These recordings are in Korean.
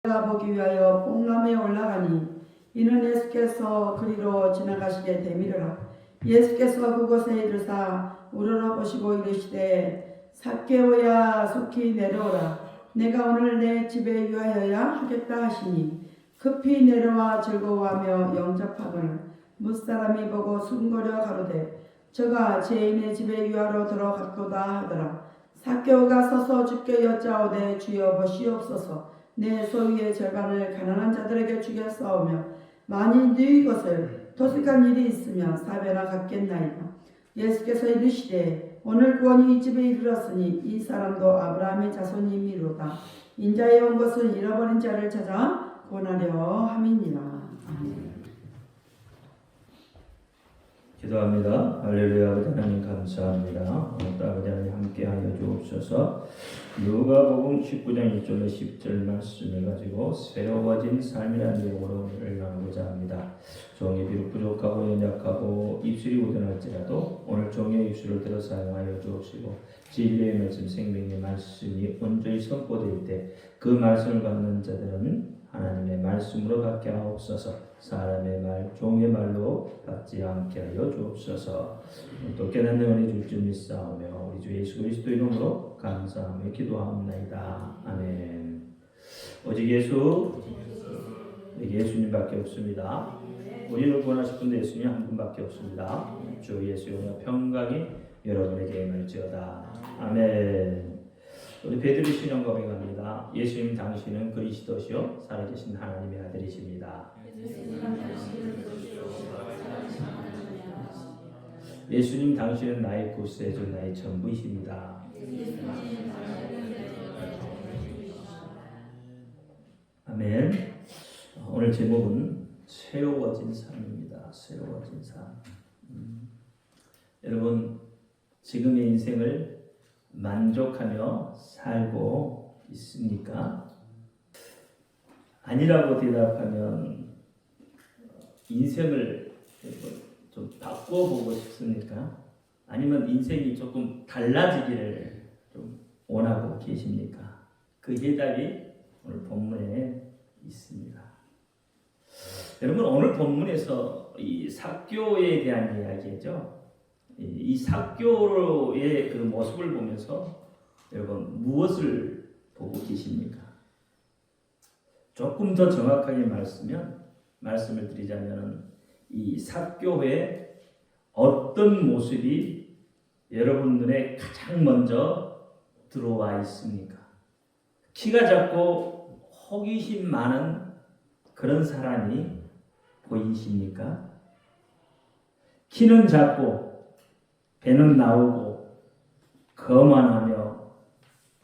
보기 위하여 뽕남에 올라가니 이는 예수께서 그리로 지나가시게 되미르라. 예수께서 그곳에 이르사 우러러보시고 이르시되 삭개오야 속히 내려오라. 내가 오늘 내 집에 유하여야 하겠다 하시니 급히 내려와 즐거워하며 영접하거늘 무사람이 보고 숨거려 가로되 저가 죄인의 집에 유하러 들어갔도다 하더라. 삭개오가 서서 주께 여짜오되 주여 보시옵소서. 내 소유의 절반을 가난한 자들에게 주겠사오며 만일 너희 것을 도둑한 일이 있으면 사배나 갚겠나이다. 예수께서 이르시되 오늘 구원이 이 집에 이르렀으니 이 사람도 아브라함의 자손이미로다. 인자에 온 것은 잃어버린 자를 찾아 구원하려 함이니라. 아멘. 기도합니다. 할렐루야. 아버지 하나님 감사합니다. 오늘도 아버지 하나님 함께하여 주옵소서. 누가복음 19장 1절로 10절 말씀을 가지고 새로워진 삶이라는 내용으로 오늘 나누고자 합니다. 종이 비록 부족하고 연약하고 입술이 우둔할지라도 오늘 종의 입술을 들어 사용하여 주옵시고 진리의 말씀 생명의 말씀이 온전히 선포될 때 그 말씀을 받는 자들은 하나님의 말씀으로 받게 하옵소서. 사람의 말, 종의 말로 받지 않게 하여 주옵소서. 또 깨닫는 은혜 줄 줄 믿사오며 우리 주 예수 그리스도 이름으로 감사하며 기도하옵나이다. 아멘. 오직 예수님밖에 없습니다. 우리를 구원하실 분도 예수님 한 분밖에 없습니다. 주 예수의 평강이 여러분에게 임할지어다. 아멘. 우리 베드로 신앙 고백합니다. 예수님 당신은 그리스도시요 살아계신 하나님의 아들이십니다. 예수님 당신은 나의 구세주 나의 전부이십니다. 아멘. 오늘 제목은 새로워진 삶입니다. 새로워진 삶. 여러분 지금의 인생을 만족하며 살고 있습니까? 아니라고 대답하면 인생을 좀 바꿔보고 싶습니까? 아니면 인생이 조금 달라지기를 좀 원하고 계십니까? 그 해답이 오늘 본문에 있습니다. 여러분 오늘 본문에서 이 삭개오에 대한 이야기죠. 이 삭개오의 그 모습을 보면서 여러분 무엇을 보고 계십니까? 조금 더 정확하게 말씀을 드리자면 이 삭개오의 어떤 모습이 여러분 눈에 가장 먼저 들어와 있습니까? 키가 작고 호기심 많은 그런 사람이 보이십니까? 키는 작고 배는 나오고 거만하며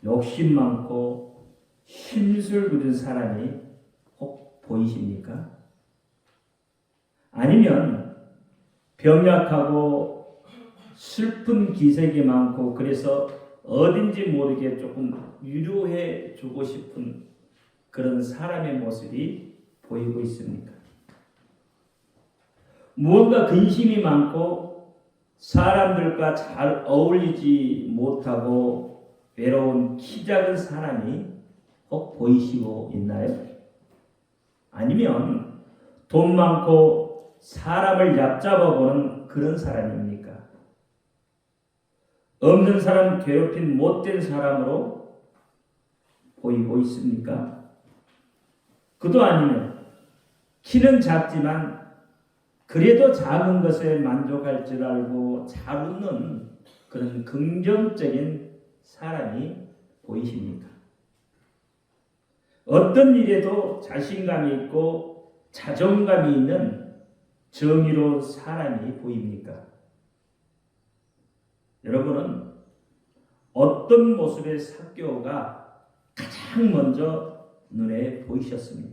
욕심 많고 심술 부린 사람이 혹 보이십니까? 아니면 병약하고 슬픈 기색이 많고 그래서 어딘지 모르게 조금 위로해 주고 싶은 그런 사람의 모습이 보이고 있습니까? 무언가 근심이 많고 사람들과 잘 어울리지 못하고 외로운 키 작은 사람이 혹 보이시고 있나요? 아니면 돈 많고 사람을 얕잡아 보는 그런 사람입니까? 없는 사람 괴롭힌 못된 사람으로 보이고 있습니까? 그도 아니면 키는 작지만 그래도 작은 것에 만족할 줄 알고 잘 웃는 그런 긍정적인 사람이 보이십니까? 어떤 일에도 자신감이 있고 자존감이 있는 정의로운 사람이 보입니까? 여러분은 어떤 모습의 삭개오가 가장 먼저 눈에 보이셨습니까?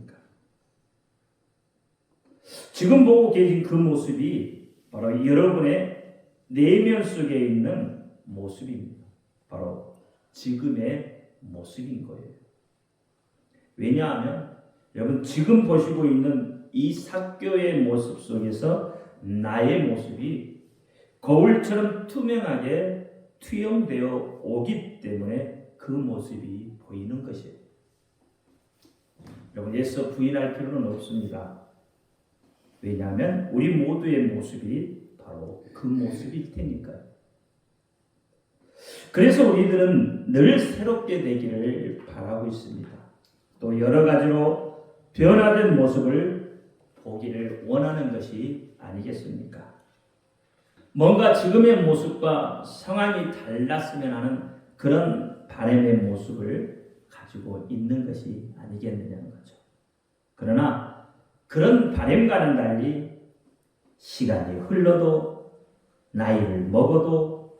지금 보고 계신 그 모습이 바로 여러분의 내면 속에 있는 모습입니다. 바로 지금의 모습인 거예요. 왜냐하면 여러분 지금 보시고 있는 이 삭개오의 모습 속에서 나의 모습이 거울처럼 투명하게 투영되어 오기 때문에 그 모습이 보이는 것이에요. 여러분 예수 부인할 필요는 없습니다. 왜냐하면 우리 모두의 모습이 바로 그 모습일 테니까요. 그래서 우리들은 늘 새롭게 되기를 바라고 있습니다. 또 여러 가지로 변화된 모습을 보기를 원하는 것이 아니겠습니까? 뭔가 지금의 모습과 상황이 달랐으면 하는 그런 바람의 모습을 가지고 있는 것이 아니겠느냐는 거죠. 그러나 그런 바람과는 달리 시간이 흘러도 나이를 먹어도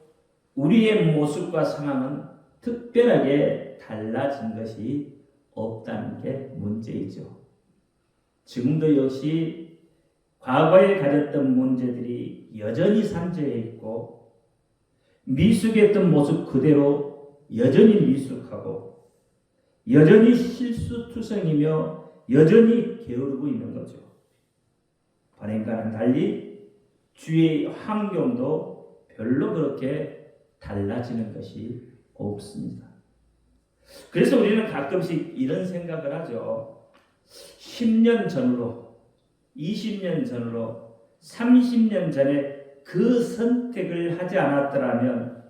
우리의 모습과 상황은 특별하게 달라진 것이 없다는 게 문제이죠. 지금도 역시 과거에 가졌던 문제들이 여전히 산재해 있고 미숙했던 모습 그대로 여전히 미숙하고 여전히 실수투성이며 여전히 게으르고 있는 거죠. 발행과는 달리 주위의 환경도 별로 그렇게 달라지는 것이 없습니다. 그래서 우리는 가끔씩 이런 생각을 하죠. 10년 전으로, 20년 전으로, 30년 전에 그 선택을 하지 않았더라면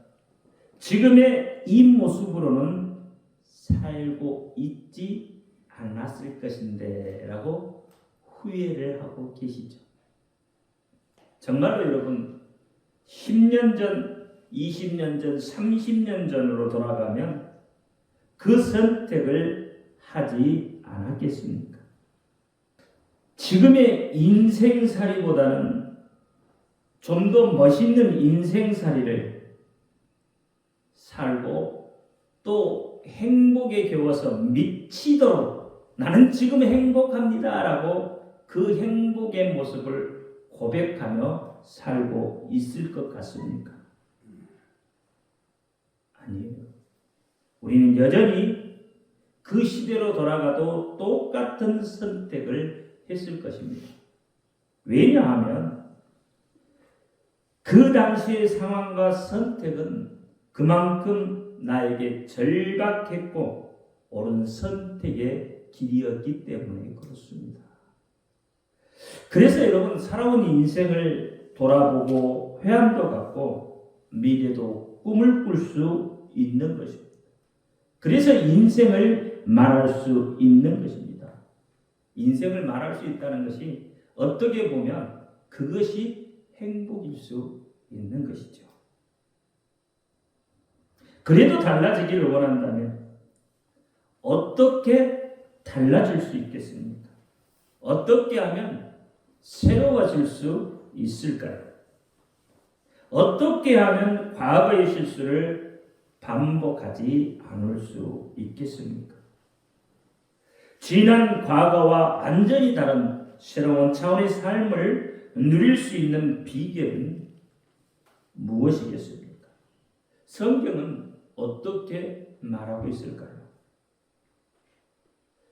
지금의 이 모습으로는 살고 있지 않았을 것인데 라고 후회를 하고 계시죠. 정말로 여러분 10년 전, 20년 전, 30년 전으로 돌아가면 그 선택을 하지 않았겠습니까? 지금의 인생살이보다는 좀 더 멋있는 인생살이를 살고 또 행복에 겨워서 미치도록 나는 지금 행복합니다 라고 그 행복의 모습을 고백하며 살고 있을 것 같습니까? 아니에요. 우리는 여전히 그 시대로 돌아가도 똑같은 선택을 했을 것입니다. 왜냐하면 그 당시의 상황과 선택은 그만큼 나에게 절박했고 옳은 선택의 길이었기 때문에 그렇습니다. 그래서 여러분 살아온 인생을 돌아보고 회한도 갖고 미래도 꿈을 꿀 수 있는 것입니다. 그래서 인생을 말할 수 있는 것입니다. 인생을 말할 수 있다는 것이 어떻게 보면 그것이 행복일 수 있는 것이죠. 그래도 달라지기를 원한다면 어떻게 달라질 수 있겠습니까? 어떻게 하면 새로워질 수 있을까요? 어떻게 하면 과거의 실수를 반복하지 않을 수 있겠습니까? 지난 과거와 완전히 다른 새로운 차원의 삶을 누릴 수 있는 비결은 무엇이겠습니까? 성경은 어떻게 말하고 있을까요?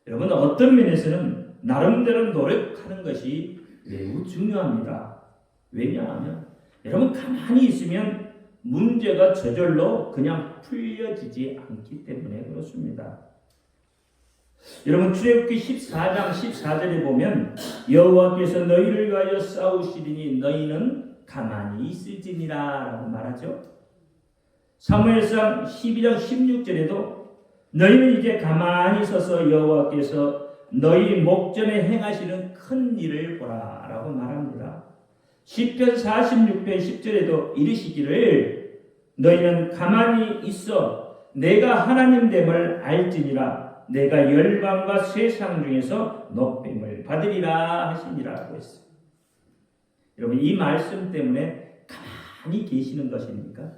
여러분 어떤 면에서는 나름대로 노력하는 것이 매우 중요합니다. 왜냐하면 여러분 가만히 있으면 문제가 저절로 그냥 풀려지지 않기 때문에 그렇습니다. 여러분 출애굽기 14장 14절에 보면 여호와께서 너희를 위하여 싸우시리니 너희는 가만히 있을지니라 라고 말하죠. 사무엘상 12장 16절에도 너희는 이제 가만히 서서 여호와께서 너희 목전에 행하시는 큰 일을 보라 라고 말합니다. 시편 46편 10절에도 이르시기를 너희는 가만히 있어 내가 하나님 됨을 알지니라 내가 열방과 세상 중에서 높임을 받으리라 하시니라고 했어요. 여러분 이 말씀 때문에 가만히 계시는 것입니까?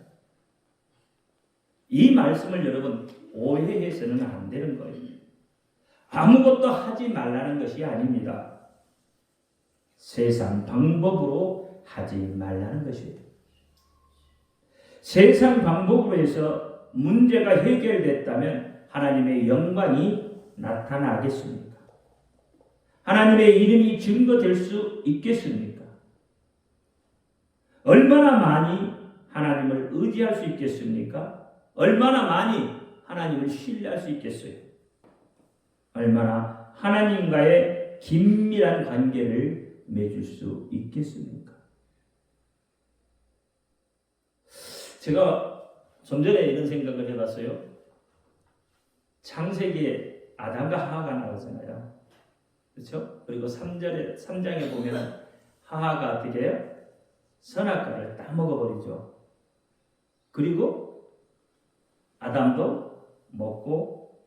이 말씀을 여러분 오해해서는 안 되는 거예요. 아무것도 하지 말라는 것이 아닙니다. 세상 방법으로 하지 말라는 것이에요. 세상 방법으로 해서 문제가 해결됐다면 하나님의 영광이 나타나겠습니까? 하나님의 이름이 증거될 수 있겠습니까? 얼마나 많이 하나님을 의지할 수 있겠습니까? 얼마나 많이 하나님을 신뢰할 수 있겠어요? 얼마나 하나님과의 긴밀한 관계를 맺을 수 있겠습니까? 제가 좀 전에 이런 생각을 해봤어요. 창세기에 아담과 하하가 나오잖아요. 그렇죠? 그리고 3장에 보면 하하가 어떻게 해요? 선악과를 다 먹어버리죠. 그리고 아담도 먹고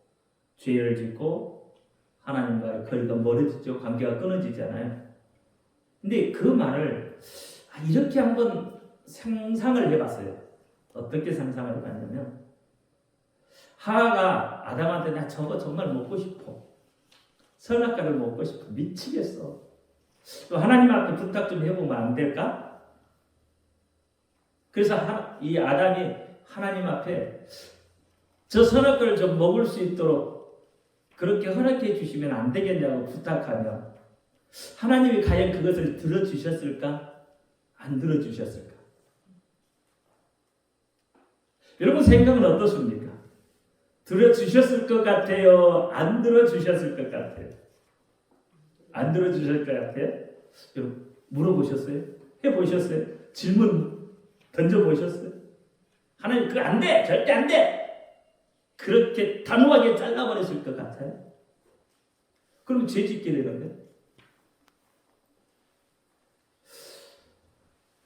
죄를 짓고 하나님과의 거리가 멀어지죠. 관계가 끊어지잖아요. 근데 그 말을 이렇게 한번 상상을 해봤어요. 어떻게 상상을 해봤냐면 하하가 아담한테 나 저거 정말 먹고 싶어. 선악과를 먹고 싶어. 미치겠어. 하나님 앞에 부탁 좀 해보면 안 될까? 그래서 이 아담이 하나님 앞에 저 선악과를 좀 먹을 수 있도록 그렇게 허락해 주시면 안 되겠냐고 부탁하면 하나님이 과연 그것을 들어주셨을까? 안 들어주셨을까? 여러분 생각은 어떻습니까? 들어주셨을 것 같아요? 안 들어주셨을 것 같아요? 안 들어주실 것 같아요? 여러분 물어보셨어요? 해보셨어요? 질문 던져보셨어요? 하나님 그거 안 돼! 절대 안 돼! 그렇게 단호하게 잘라버렸을 것 같아요? 그럼 죄 짓게 되는데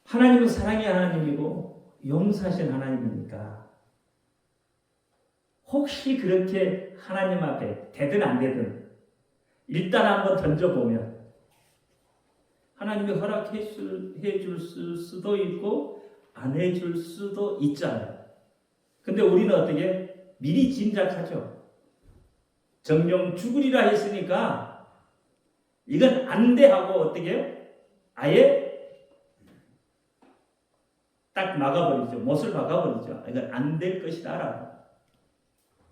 하나님은 사랑의 하나님이고 용서하신 하나님이니까 혹시 그렇게 하나님 앞에 되든 안 되든 일단 한번 던져보면 하나님이 허락해 줄 수도 있고 안 해줄 수도 있잖아요. 근데 우리는 어떻게 미리 짐작하죠. 정령 죽으리라 했으니까 이건 안 돼 하고 어떻게 아예 딱 막아버리죠. 못을 막아버리죠. 이건 안 될 것이다.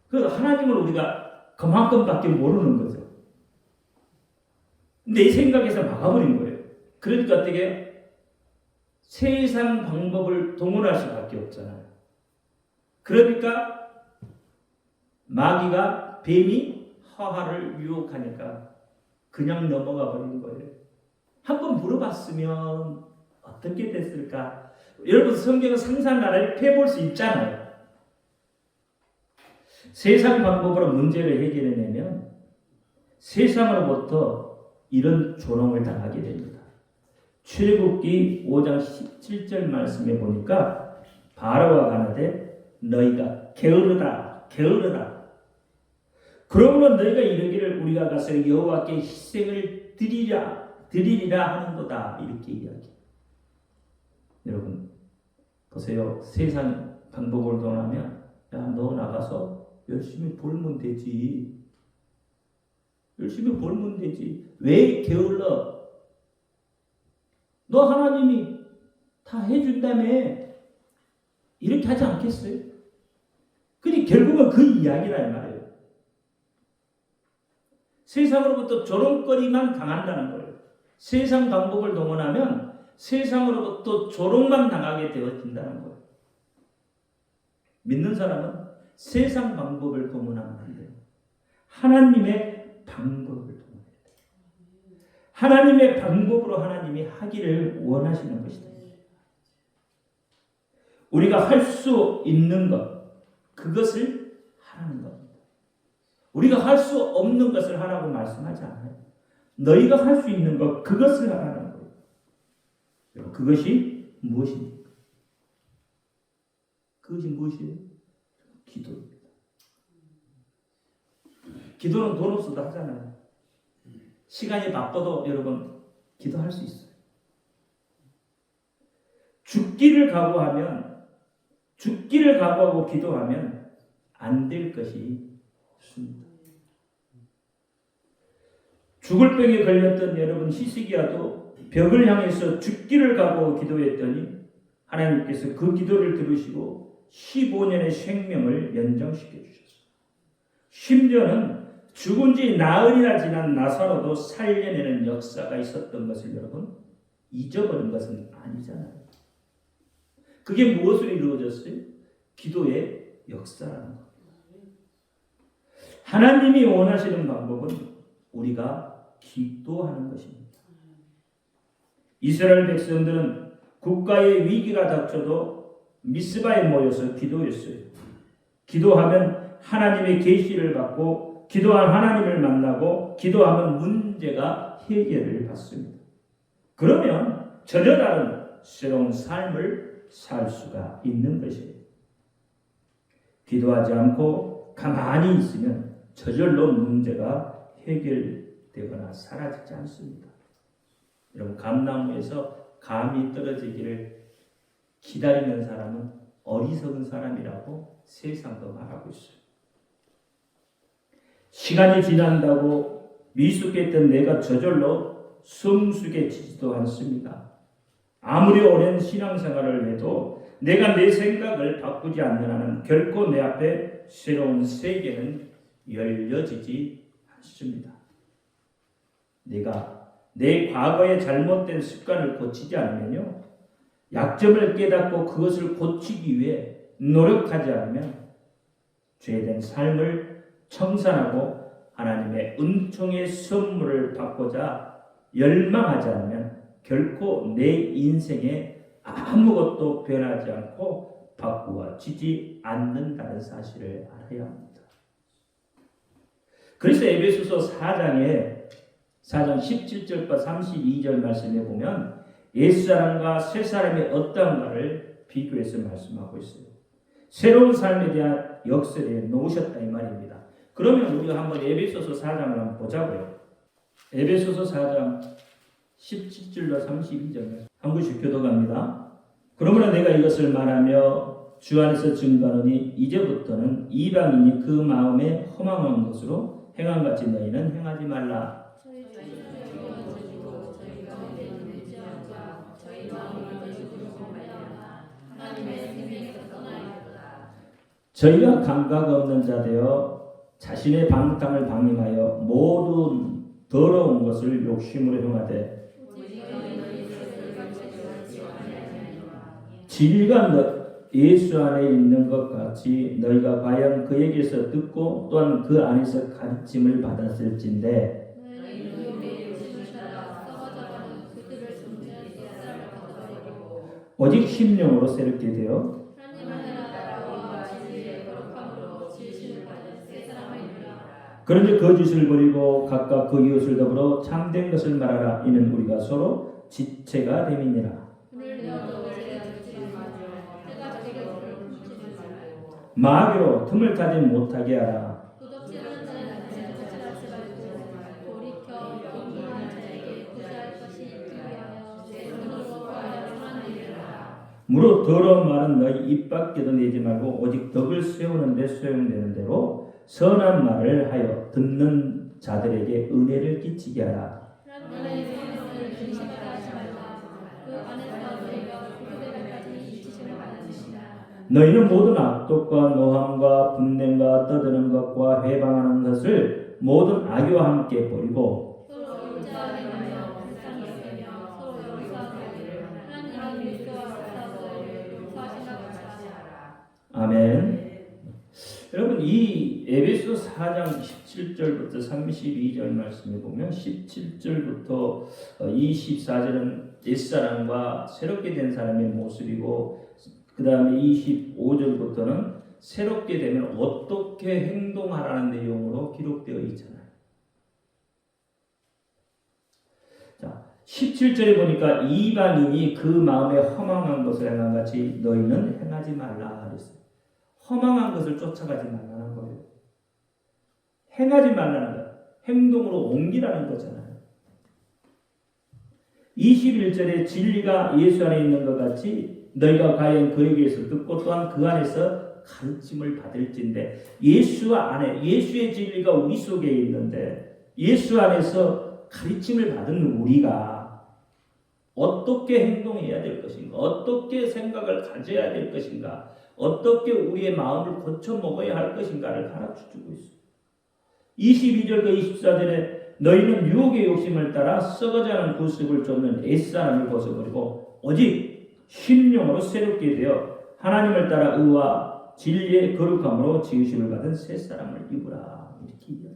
그래서 하나님을 우리가 그만큼밖에 모르는 거죠. 근데 이 생각에서 막아버린 거예요. 그러니까 어떻게 세상 방법을 동원할 수밖에 없잖아요. 그러니까 마귀가 뱀이 하하를 유혹하니까 그냥 넘어가 버린 거예요. 한번 물어봤으면 어떻게 됐을까? 여러분 성경은 상상 나라를 펴볼 수 있잖아요. 세상 방법으로 문제를 해결해내면 세상으로부터 이런 조롱을 당하게 됩니다. 출애굽기 5장 17절 말씀에 보니까 바로가 가라되 너희가 게으르다 게으르다 그러므로 너희가 이르기를 우리가 가서 여호와께 희생을 드리리라 하는도다 이렇게 이야기. 여러분 보세요. 세상 방법을 동하면 야 너 나가서 열심히 벌면 되지. 열심히 벌면 되지. 왜 게을러? 너 하나님이 다 해준다며 이렇게 하지 않겠어요? 근데 결국은 그 이야기란 말이에요. 세상으로부터 조롱거리만 당한다는 거예요. 세상 방법을 동원하면 세상으로부터 조롱만 당하게 되어진다는 거예요. 믿는 사람은 세상 방법을 동원하면 안 돼요. 하나님의 방법을 동원해야 돼요. 하나님의 방법으로 하나님이 하기를 원하시는 것이다. 우리가 할 수 있는 것, 그것을 하라는 겁니다. 우리가 할 수 없는 것을 하라고 말씀하지 않아요. 너희가 할 수 있는 것, 그것을 하라는 거예요. 그것이 무엇입니까? 그것이 무엇이에요? 기도입니다. 기도는 돈 없어도 하잖아요. 시간이 바빠도 여러분 기도할 수 있어요. 죽기를 각오하고 기도하면 안 될 것이 없습니다. 죽을 병에 걸렸던 여러분 히스기야도 벽을 향해서 죽기를 각오하고 기도했더니 하나님께서 그 기도를 들으시고 15년의 생명을 연장시켜 주셨어요. 심지어는 죽은 지 나흘이나 지난 나사로도 살려내는 역사가 있었던 것을 여러분 잊어버린 것은 아니잖아요. 그게 무엇으로 이루어졌어요? 기도의 역사라는 겁니다. 하나님이 원하시는 방법은 우리가 기도하는 것입니다. 이스라엘 백성들은 국가의 위기가 닥쳐도 미스바에 모여서 기도했어요. 기도하면 하나님의 계시를 받고 기도한 하나님을 만나고 기도하면 문제가 해결을 받습니다. 그러면 전혀 다른 새로운 삶을 살 수가 있는 것이에요. 기도하지 않고 가만히 있으면 저절로 문제가 해결되거나 사라지지 않습니다. 여러분, 감나무에서 감이 떨어지기를 기다리는 사람은 어리석은 사람이라고 세상도 말하고 있어요. 시간이 지난다고 미숙했던 내가 저절로 성숙해지지도 않습니다. 아무리 오랜 신앙생활을 해도 내가 내 생각을 바꾸지 않는 한은 결코 내 앞에 새로운 세계는 열려지지 않습니다. 내가 내 과거의 잘못된 습관을 고치지 않으면요, 약점을 깨닫고 그것을 고치기 위해 노력하지 않으면 죄된 삶을 청산하고 하나님의 은총의 선물을 받고자 열망하지 않으면 결코 내 인생에 아무것도 변하지 않고 바꾸어지지 않는다는 사실을 알아야 합니다. 그래서 에베소서 4장 17절과 32절 말씀에 보면 옛사람과 새사람의 어떠한가를 비교해서 말씀하고 있어요. 새로운 삶에 대한 역설에 놓으셨다 이 말입니다. 그러면 우리가 한번 에베소서 4장을 한번 보자고요. 에베소서 4장 17절과 32절 한 구씩 교독합니다. 그러므로 내가 이것을 말하며 주 안에서 증거하노니 이제부터는 이방인이 그 마음에 허망한 것으로 행함같이 너희는 행하지 말라. 저희가 감각 없는 자 되어 자신의 방탕을 방임하여 모든 더러운 것을 욕심으로 행하되 진리가 예수 안에 있는 것 같이 너희가 과연 그에게서 듣고 또한 그 안에서 가르침을 받았을진데 오직 심령으로 새롭게 되어 그런데 거짓을 버리고 각각 그 이웃을 더불어 참된 것을 말하라. 이는 우리가 서로 지체가 됨이니라. 마귀로 틈을 타지 못하게 하라. 무릇 더러운 말은 너희 입 밖에도 내지 말고 오직 덕을 세우는 데 소용되는 대로 선한 말을 하여 듣는 자들에게 은혜를 끼치게 하라. 너희는 모든 악독과 노함과 분냄과 떠드는 것과 회방하는 것을 모든 악의와 함께 버리고 아멘. 여러분, 이 에베소 4장 17절부터 32절 말씀에 보면 17절부터 24절은 옛사람과 새롭게 된 사람의 모습이고 그 다음에 25절부터는 새롭게 되면 어떻게 행동하라는 내용으로 기록되어 있잖아요. 자, 17절에 보니까 이방인이 그 마음에 허망한 것을 행한 같이 너희는 행하지 말라 그랬어요. 허망한 것을 쫓아가지 말라는 거예요. 행하지 말라는 거예요. 행동으로 옮기라는 거잖아요. 21절에 진리가 예수 안에 있는 것 같이 너희가 과연 그에게서 듣고 또한 그 안에서 가르침을 받을진데 예수 안에 예수의 진리가 우리 속에 있는데 예수 안에서 가르침을 받은 우리가 어떻게 행동해야 될 것인가, 어떻게 생각을 가져야 될 것인가, 어떻게 우리의 마음을 고쳐 먹어야 할 것인가를 가르쳐주고 있어요. 22절과 24절에 너희는 유혹의 욕심을 따라 썩어가는 구습을 쫓는 옛사람을 벗어버리고 오직 심령으로 새롭게 되어 하나님을 따라 의와 진리의 거룩함으로 지으심을 받은 새 사람을 입으라. 이렇게 이야기해요.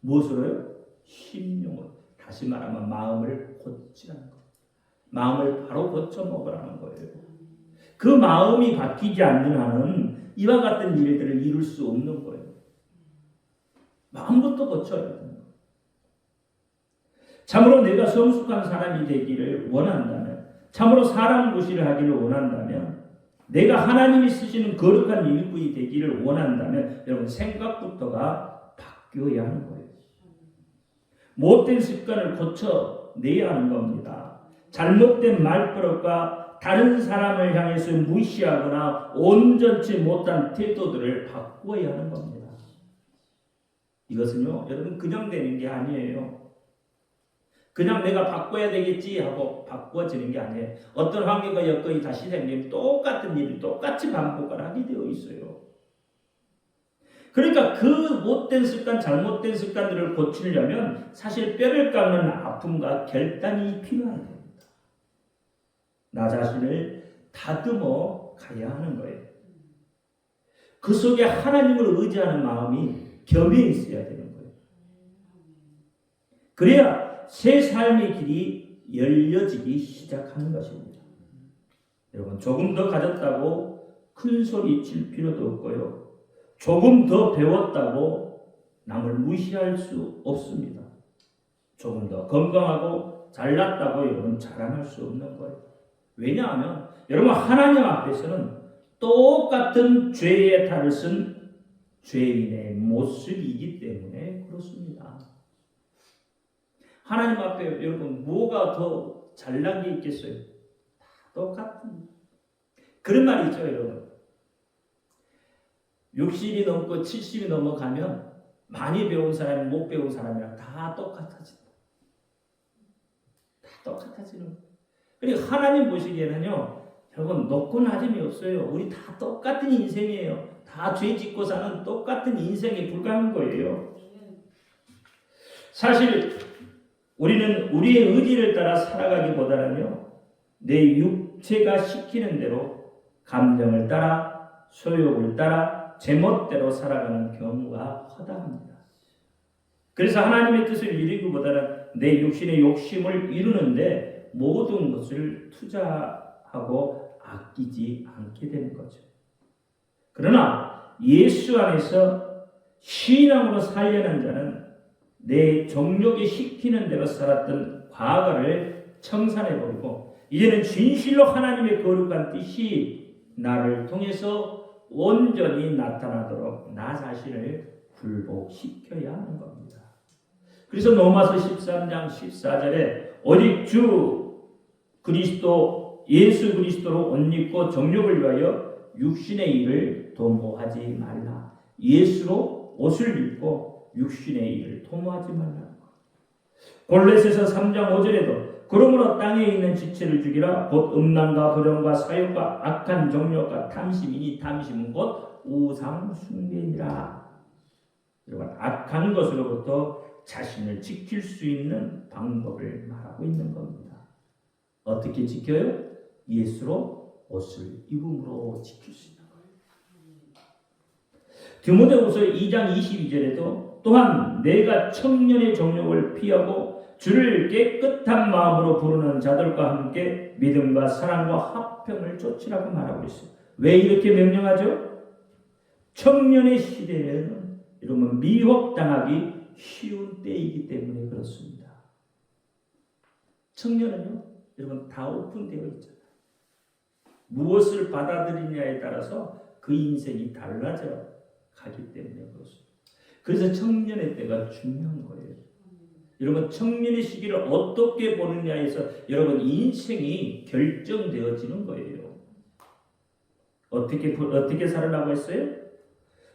무엇으로요? 심령을, 다시 말하면 마음을 고치라는 거예요. 마음을 바로 고쳐 먹으라는 거예요. 그 마음이 바뀌지 않는 한은 이와 같은 일들을 이룰 수 없는 거예요. 마음부터 고쳐야 돼요. 참으로 내가 성숙한 사람이 되기를 원한다면, 참으로 사람 구실을 하기를 원한다면, 내가 하나님이 쓰시는 거룩한 일꾼이 되기를 원한다면 여러분 생각부터가 바뀌어야 하는 거예요. 못된 습관을 고쳐내야 하는 겁니다. 잘못된 말버릇과 다른 사람을 향해서 무시하거나 온전치 못한 태도들을 바꿔야 하는 겁니다. 이것은요, 여러분 그냥 되는 게 아니에요. 그냥 내가 바꿔야 되겠지 하고 바꿔지는 게 아니에요. 어떤 환경과 여건이 다시 생기면 똑같은 일을 똑같이 반복을 하게 되어 있어요. 그러니까 그 못된 습관, 잘못된 습관들을 고치려면 사실 뼈를 깎는 아픔과 결단이 필요한 겁니다. 나 자신을 다듬어 가야 하는 거예요. 그 속에 하나님을 의지하는 마음이 겸해 있어야 되는 거예요. 그래야 새 삶의 길이 열려지기 시작하는 것입니다. 여러분 조금 더 가졌다고 큰 소리 칠 필요도 없고요. 조금 더 배웠다고 남을 무시할 수 없습니다. 조금 더 건강하고 잘났다고 여러분 자랑할 수 없는 거예요. 왜냐하면 여러분 하나님 앞에서는 똑같은 죄의 탈을 쓴 죄인의 모습이기 때문에 그렇습니다. 하나님 앞에 여러분 뭐가 더 잘난 게 있겠어요? 다 똑같은 그런 말이 있죠 여러분. 60이 넘고 70이 넘어가면 많이 배운 사람이 못 배운 사람이랑 다 똑같아진다. 다 똑같아지는 거예요. 그리고 하나님 보시기에는요 여러분 높고 낮음이 없어요. 우리 다 똑같은 인생이에요. 다 죄 짓고 사는 똑같은 인생에 불과한 거예요. 사실 우리는 우리의 의지를 따라 살아가기보다는요 내 육체가 시키는 대로 감정을 따라 소욕을 따라 제멋대로 살아가는 경우가 허다합니다. 그래서 하나님의 뜻을 이루기보다는 내 육신의 욕심을 이루는데 모든 것을 투자하고 아끼지 않게 되는 거죠. 그러나 예수 안에서 신앙으로 살려는 자는 내 정욕이 시키는 대로 살았던 과거를 청산해버리고 이제는 진실로 하나님의 거룩한 뜻이 나를 통해서 온전히 나타나도록 나 자신을 굴복시켜야 하는 겁니다. 그래서 로마서 13장 14절에 오직 주 그리스도 예수 그리스도로 옷 입고 정욕을 위하여 육신의 일을 도모하지 말라. 예수로 옷을 입고 육신의 일을 도모하지 말라. 골로새서 3장 5절에도 그러므로 땅에 있는 지체를 죽이라. 곧 음란과 불령과 사욕과 악한 정욕과 탐심이니 탐심은 곧 우상 숭배니라. 여러분 악한 것으로부터 자신을 지킬 수 있는 방법을 말하고 있는 겁니다. 어떻게 지켜요? 예수로 옷을 입음으로 지킬 수 있는 거예요. 디모데후서 2장 22절에도 또한 내가 청년의 정욕을 피하고 주를 깨끗한 마음으로 부르는 자들과 함께 믿음과 사랑과 화평을 쫓으라고 말하고 있어요. 왜 이렇게 명령하죠? 청년의 시대에는 이러면 미혹당하기 쉬운 때이기 때문에 그렇습니다. 청년은요, 여러분 다 오픈되어 있잖아요. 무엇을 받아들이냐에 따라서 그 인생이 달라져 가기 때문에 그렇습니다. 그래서 청년의 때가 중요한 거예요. 여러분 청년의 시기를 어떻게 보느냐에서 여러분 인생이 결정되어지는 거예요. 어떻게 살으라고 했어요?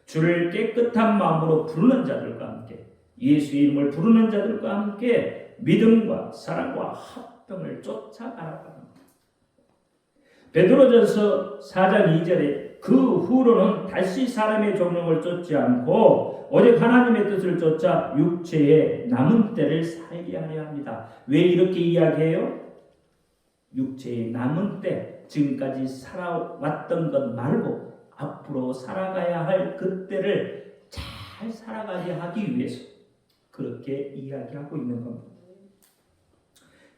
주를 깨끗한 마음으로 부르는 자들과 함께 예수의 이름을 부르는 자들과 함께 믿음과 사랑과 화평을 쫓아가라고 하는 거예요. 베드로전서 4장 2절에 그 후로는 다시 사람의 정욕을 쫓지 않고 오직 하나님의 뜻을 쫓아 육체의 남은 때를 살게 하려 합니다. 왜 이렇게 이야기해요? 육체의 남은 때, 지금까지 살아왔던 것 말고 앞으로 살아가야 할 그 때를 잘 살아가게 하기 위해서, 그렇게 이야기하고 있는 겁니다.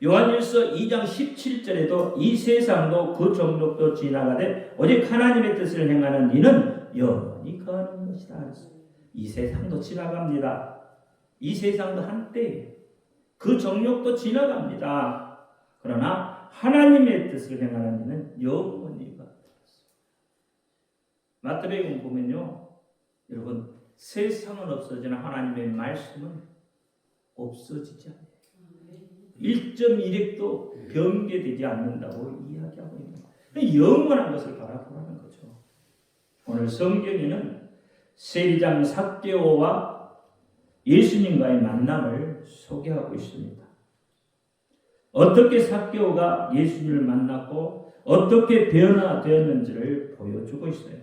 요한일서 2장 17절에도 이 세상도 그 종족도 지나가되 오직 하나님의 뜻을 행하는 이는 영원히 거하는 것이다. 이 세상도 지나갑니다. 이 세상도 한때 그 정욕도 지나갑니다. 그러나 하나님의 뜻을 행하는 이는 영원히 거하는 것이다. 마태복음 보면요, 여러분 세상은 없어지나 하나님의 말씀은 없어지지 않아요. 1.1핵도 변개되지 않는다고 이야기하고 있는 거예요. 영원한 것을 바라보라는 거죠. 오늘 성경에는 세리장 삭개오와 예수님과의 만남을 소개하고 있습니다. 어떻게 삭개오가 예수님을 만났고 어떻게 변화되었는지를 보여주고 있어요.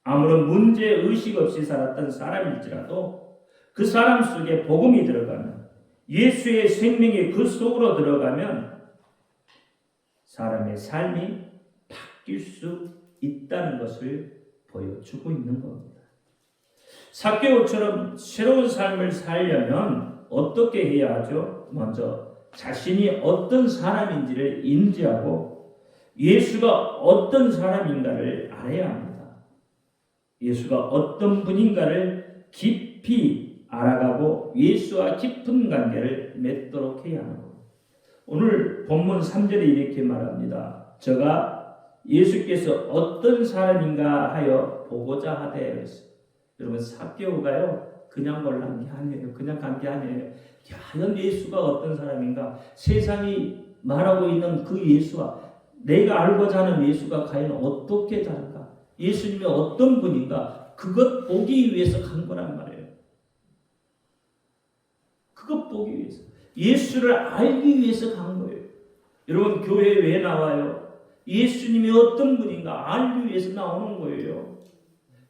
아무런 문제 의식 없이 살았던 사람일지라도 그 사람 속에 복음이 들어가면, 예수의 생명이 그 속으로 들어가면 사람의 삶이 바뀔 수 있다는 것을 보여주고 있는 겁니다. 삭개오처럼 새로운 삶을 살려면 어떻게 해야 하죠? 먼저 자신이 어떤 사람인지를 인지하고 예수가 어떤 사람인가를 알아야 합니다. 예수가 어떤 분인가를 깊이 알아가고 예수와 깊은 관계를 맺도록 해야 하는 겁니다. 오늘 본문 3절에 이렇게 말합니다. 저가 예수께서 어떤 사람인가 하여 보고자 하되 그랬어요. 여러분 삭개오가요 그냥 몰란 게 아니에요. 그냥 간 게 아니에요. 과연 예수가 어떤 사람인가, 세상이 말하고 있는 그 예수와 내가 알고자 하는 예수가 과연 어떻게 다른가, 예수님이 어떤 분인가, 그것 보기 위해서 간 거란 말이에요. 그것 보기 위해서, 예수를 알기 위해서 간 거예요. 여러분 교회에 왜 나와요? 예수님이 어떤 분인가 알기 위해서 나오는 거예요.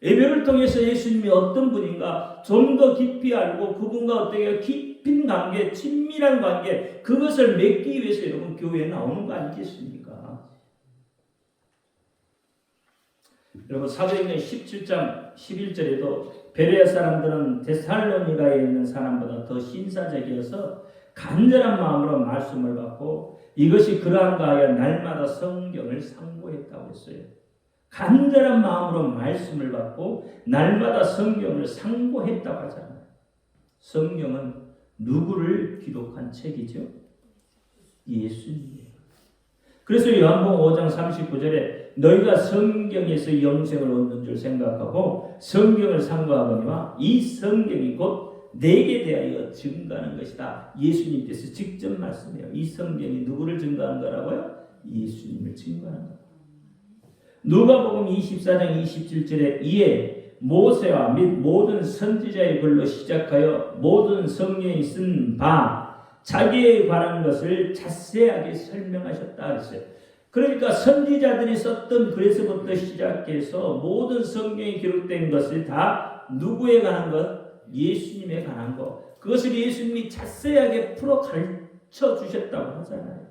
예배를 통해서 예수님이 어떤 분인가 좀 더 깊이 알고 그분과 어떻게 깊은 관계, 친밀한 관계, 그것을 맺기 위해서 여러분 교회에 나오는 거 아니겠습니까? 여러분 사도행전 17장 11절에도 베레아 사람들은 데살로니가에 있는 사람보다 더 신사적이어서 간절한 마음으로 말씀을 받고 이것이 그러한가 하여 날마다 성경을 상고했다고 했어요. 간절한 마음으로 말씀을 받고 날마다 성경을 상고했다고 하잖아요. 성경은 누구를 기록한 책이죠? 예수님이에요. 그래서 요한복음 5장 39절에 너희가 성경에서 영생을 얻는 줄 생각하고 성경을 상고하거니와 이 성경이 곧 내게 대하여 증거하는 것이다. 예수님께서 직접 말씀해요. 이 성경이 누구를 증거하는 거라고요? 예수님을 증거하는 거예요. 누가복음 24장 27절에 이에 모세와 및 모든 선지자의 글로 시작하여 모든 성경이 쓴 바 자기에 관한 것을 자세하게 설명하셨다 그랬어요. 그러니까 선지자들이 썼던 글에서부터 시작해서 모든 성경에 기록된 것을 다 누구에 관한 것? 예수님에 관한 것. 그것을 예수님이 자세하게 풀어 가르쳐 주셨다고 하잖아요.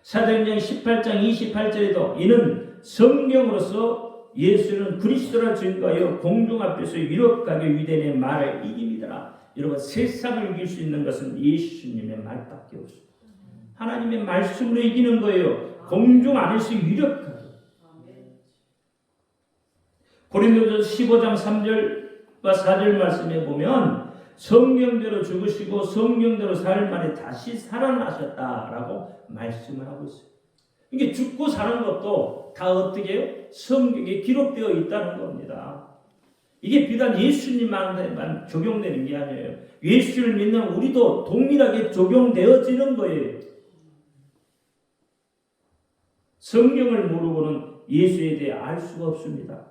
사도행전 18장 28절에도 이는 성경으로서 예수는 그리스도라 증거하여 공중 앞에서 유력하게 위대한 말을 이깁니다. 여러분 세상을 이길 수 있는 것은 예수님의 말밖에 없습니다. 하나님의 말씀으로 이기는 거예요. 공중 안에서 유력하게. 고린도전서 15장 3절과 4절 말씀에 보면 성경대로 죽으시고 성경대로 사흘 만에 다시 살아나셨다라고 말씀을 하고 있어요. 이게 죽고 사는 것도 다 어떻게 해요? 성경에 기록되어 있다는 겁니다. 이게 비단 예수님한테만 적용되는 게 아니에요. 예수를 믿는 우리도 동일하게 적용되어지는 거예요. 성경을 모르고는 예수에 대해 알 수가 없습니다.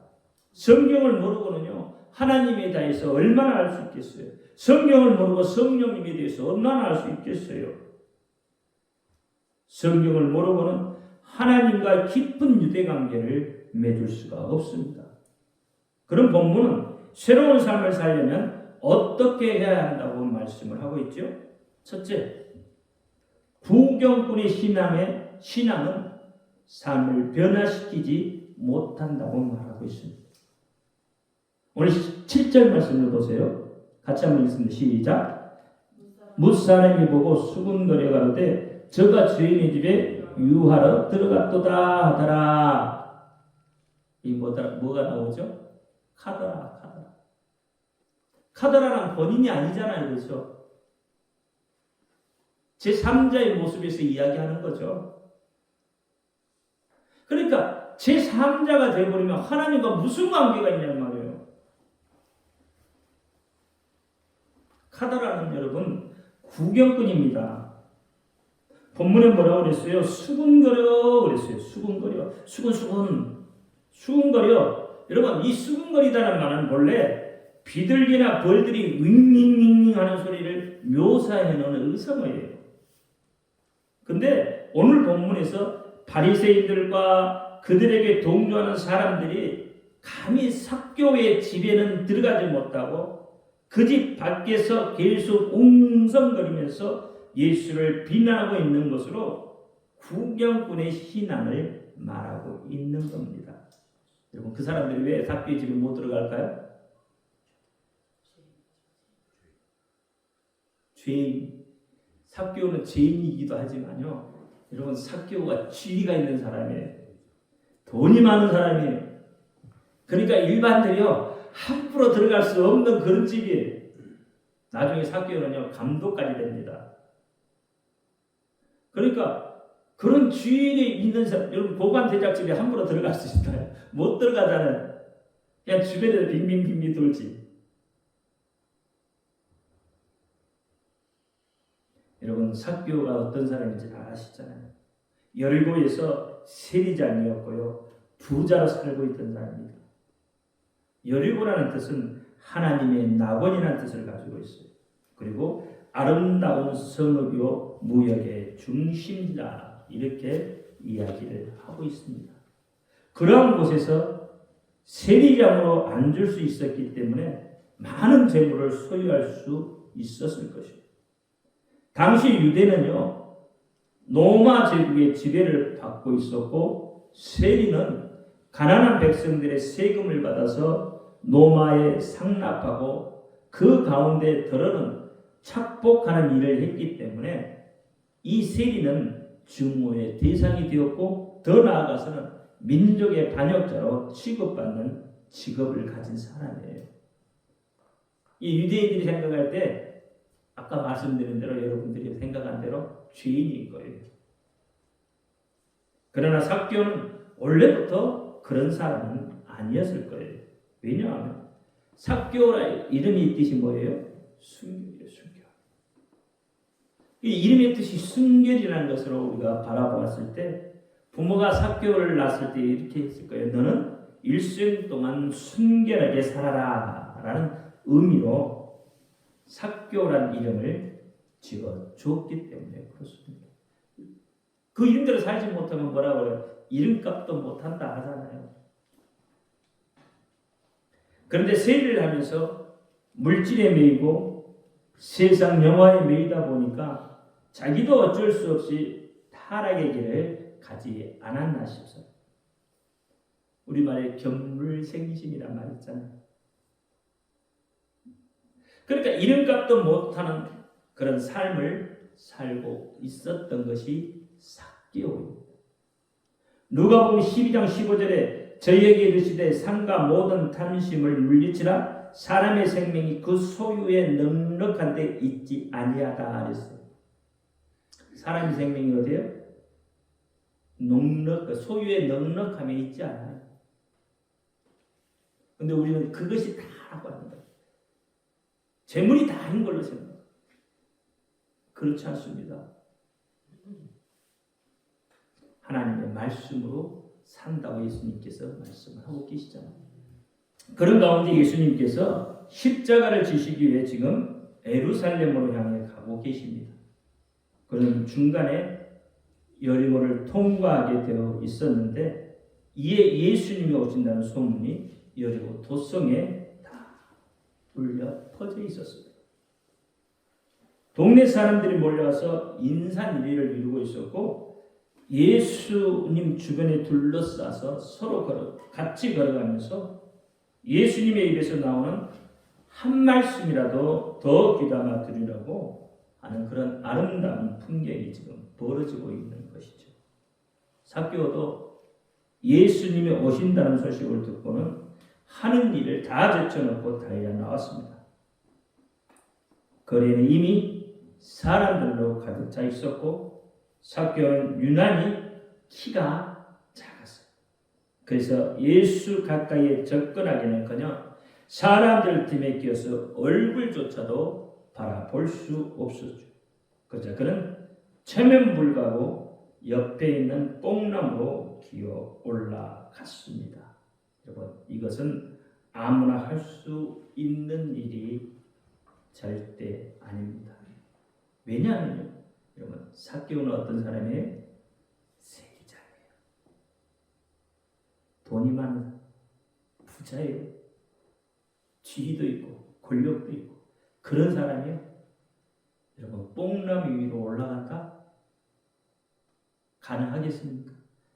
성경을 모르고는요, 하나님에 대해서 얼마나 알 수 있겠어요? 성경을 모르고 성령님에 대해서 얼마나 알 수 있겠어요? 성경을 모르고는 하나님과 깊은 유대관계를 맺을 수가 없습니다. 그런 본문은 새로운 삶을 살려면 어떻게 해야 한다고 말씀을 하고 있죠? 첫째, 구경꾼의 신앙은 삶을 변화시키지 못한다고 말하고 있습니다. 오늘 7절 말씀을 보세요. 같이 한번 읽습니다. 시작. 뭇사람이 보고 수군거려 가로되 저가 주인의 집에 유하러 들어갔도다 하더라. 이 뭐가 나오죠? 카더라. 카더라는 본인이 아니잖아요. 그렇죠? 제3자의 모습에서 이야기하는 거죠. 그러니까 제3자가 되어버리면 하나님과 무슨 관계가 있냐는 말이에요. 카더라는 여러분 구경꾼입니다. 본문에 뭐라고 그랬어요? 수군거려 그랬어요. 수군거려. 수군거려. 여러분 이 수군거리다는 말은 본래 비둘기나 벌들이 윙윙윙 하는 소리를 묘사해 놓은 의성어예요. 근데 오늘 본문에서 바리새인들과 그들에게 동조하는 사람들이 감히 삭개오의 집에는 들어가지 못하고 그 집 밖에서 계속 웅성거리면서 예수를 비난하고 있는 것으로 구경꾼의 신앙을 말하고 있는 겁니다. 여러분 그 사람들이 왜 삭개오의 집에 못 들어갈까요? 죄인. 삭개오는 죄인이기도 하지만요. 여러분 삭개오가 지위가 있는 사람이에요. 돈이 많은 사람이에요. 그러니까 일반들이요. 함부로 들어갈 수 없는 그런 집이에요. 나중에 삭개오는요. 감독까지 됩니다. 그러니까 그런 주인이 있는 사람, 여러분 보관 대작집에 함부로 들어갈 수 있나요? 못 들어가잖아요. 그냥 주변에서 빙빙빙빙 돌지. 여러분 삭개오가 어떤 사람인지 다 아시잖아요. 여리고에서 세리장이었고요. 부자로 살고 있던 사람입니다. 여리고라는 뜻은 하나님의 낙원이라는 뜻을 가지고 있어요. 그리고 아름다운 성읍이요 무역의 중심이다 이렇게 이야기를 하고 있습니다. 그러한 곳에서 세리장으로 앉을 수 있었기 때문에 많은 재물을 소유할 수 있었을 것입니다. 당시 유대는요 로마 제국의 지배를 받고 있었고 세리는 가난한 백성들의 세금을 받아서 로마에 상납하고 그 가운데 들어는 착복하는 일을 했기 때문에 이 세리는 증오의 대상이 되었고 더 나아가서는 민족의 반역자로 취급받는 직업을 가진 사람이에요. 이 유대인들이 생각할 때 아까 말씀드린 대로 여러분들이 생각한 대로 죄인인 거예요. 그러나 삭개오는 원래부터 그런 사람은 아니었을 거예요. 왜냐하면 삭개오의 이름의 뜻이 뭐예요? 순결이에요. 순결. 이 이름의 뜻이 순결이라는 것으로 우리가 바라보았을 때 부모가 삭개오를 낳았을 때 이렇게 했을 거예요. 너는 일생 동안 순결하게 살아라 라는 의미로 삭개오라는 이름을 지어 주었기 때문에 그렇습니다. 그 이름대로 살지 못하면 뭐라고 그래요? 이름값도 못한다 하잖아요. 그런데 세리를 하면서 물질에 매이고 세상 영화에 매이다 보니까 자기도 어쩔 수 없이 타락의 길을 가지 않았나 싶어요. 우리말에 견물생심이란 말 있잖아요. 그러니까 이름값도 못하는 그런 삶을 살고 있었던 것이 삭개오입니다. 누가복음 12장 15절에 저희에게 이르시되 산과 모든 탐심을 물리치라 사람의 생명이 그 소유에 넉넉한 데 있지 아니하다 그랬어요. 사람의 생명이 어디예요? 소유에 넉넉함에 있지 않아요. 근데 우리는 그것이 다라고 합니다. 재물이 다인 걸로 생각해요. 그렇지 않습니다. 하나님의 말씀으로 산다고 예수님께서 말씀을 하고 계시잖아요. 그런 가운데 예수님께서 십자가를 지시기 위해 지금 예루살렘으로 향해 가고 계십니다. 그런 중간에 여리고를 통과하게 되어 있었는데 이에 예수님이 오신다는 소문이 여리고 도성에 다 울려 퍼져 있었습니다. 동네 사람들이 몰려와서 인산인해를 이루고 있었고 예수님 주변에 둘러싸서 서로 같이 걸어가면서 예수님의 입에서 나오는 한 말씀이라도 더 귀담아 들으려고 하는 그런 아름다운 풍경이 지금 벌어지고 있는 것이죠. 삭개오도 예수님이 오신다는 소식을 듣고는 하는 일을 다 제쳐놓고 달려 나왔습니다. 거리에는 이미 사람들로 가득 차 있었고 삭개오는 유난히 키가 작았어요. 그래서 예수 가까이에 접근하기는커녕 사람들 틈에 끼어서 얼굴조차도 바라볼 수 없었죠. 그러자 그는 체면불가하고 옆에 있는 뽕나무로 기어 올라갔습니다. 여러분, 이것은 아무나 할 수 있는 일이 절대 아닙니다. 왜냐하면요, 여러분, 삭개오는 어떤 사람이에요? 세리장이에요. 돈이 많은 사람, 부자예요. 지위도 있고 권력도 있고 그런 사람이요. 여러분, 뽕나무 위로 올라간다? 가능하겠습니까?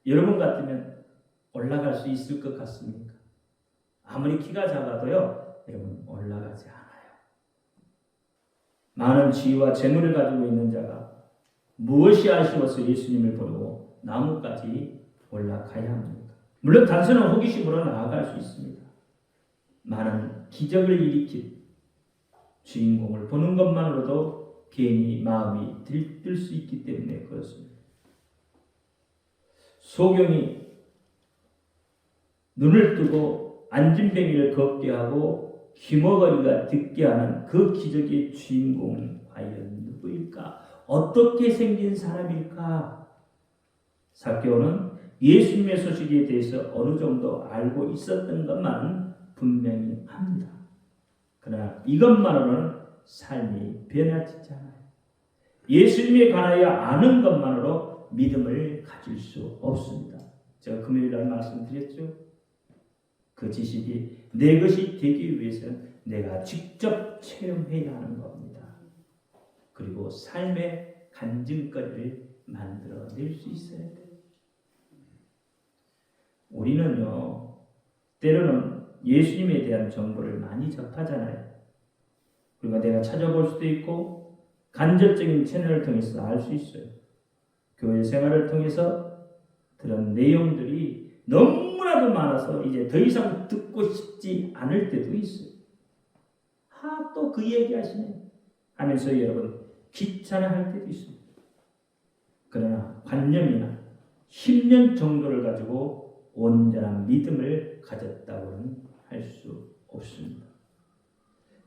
여러분 같으면 올라갈 수 있을 것 같습니까? 아무리 키가 작아도요, 여러분 올라가지 않아요. 많은 지위와 재물을 가지고 있는 자가 무엇이 아쉬워서 예수님을 보려고 나무까지 올라가야 합니까? 물론 단순한 호기심으로 나아갈 수 있습니다. 많은 기적을 일으킨 주인공을 보는 것만으로도 괜히 마음이 들뜰 수 있기 때문에 그렇습니다. 소경이 눈을 뜨고 안진뱅이를 걷게 하고 귀머거리가 듣게 하는 그 기적의 주인공은 과연 누구일까? 어떻게 생긴 사람일까? 삭개오는 예수님의 소식에 대해서 어느 정도 알고 있었던 것만 분명히 합니다. 그러나 이것만으로는 삶이 변화되지 않아요. 예수님에 관하여 아는 것만으로 믿음을 가질 수 없습니다. 제가 금요일날 말씀드렸죠. 그 지식이 내 것이 되기 위해서는 내가 직접 체험해야 하는 겁니다. 그리고 삶의 간증거리를 만들어낼 수 있어야 돼요. 우리는요, 때로는 예수님에 대한 정보를 많이 접하잖아요. 그리고 내가 찾아볼 수도 있고 간접적인 채널을 통해서 알 수 있어요. 교회 생활을 통해서 그런 내용들이 너무나도 많아서 이제 더 이상 듣고 싶지 않을 때도 있어요. 또 그 얘기 하시네 하면서 여러분 귀찮아할 때도 있습니다. 그러나 관념이나 10년 정도를 가지고 온전한 믿음을 가졌다고는 할 수 없습니다.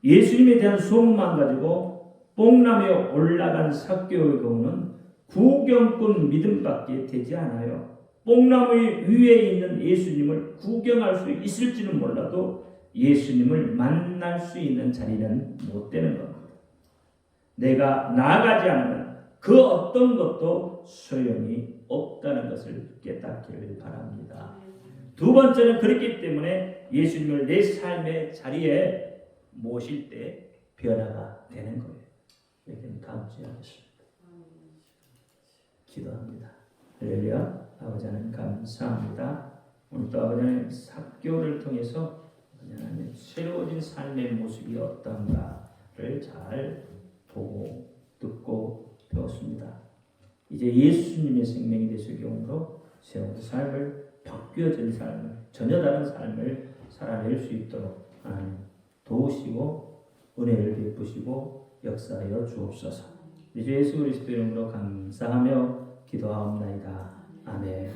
예수님에 대한 소문만 가지고 뽕나무에 올라간 삭개오의 경우는 구경꾼 믿음밖에 되지 않아요. 뽕나무 위에 있는 예수님을 구경할 수 있을지는 몰라도 예수님을 만날 수 있는 자리는 못 되는 겁니다. 내가 나아가지 않으면 그 어떤 것도 소용이 없다는 것을 깨닫기를 바랍니다. 두 번째는 그렇기 때문에 예수님을 내 삶의 자리에 모실 때 변화가 되는 거예요. 여기는 다음 주에 하겠습니다. 기도합니다. 할렐루야. 아버지 하나님 감사합니다. 오늘 또 아버지 하나님 삭개오를 통해서 하나님 새로워진 삶의 모습이 어떤가를 잘 보고 듣고 배웠습니다. 이제 예수님의 생명이 되실 경우로 새로운 삶을 바뀌어진 삶을 전혀 다른 삶을 살아낼 수 있도록 하나님 도우시고 은혜를 베푸시고 역사하여 주옵소서. 이제 예수 그리스도 이름으로 감사하며 기도하옵나이다. 아멘.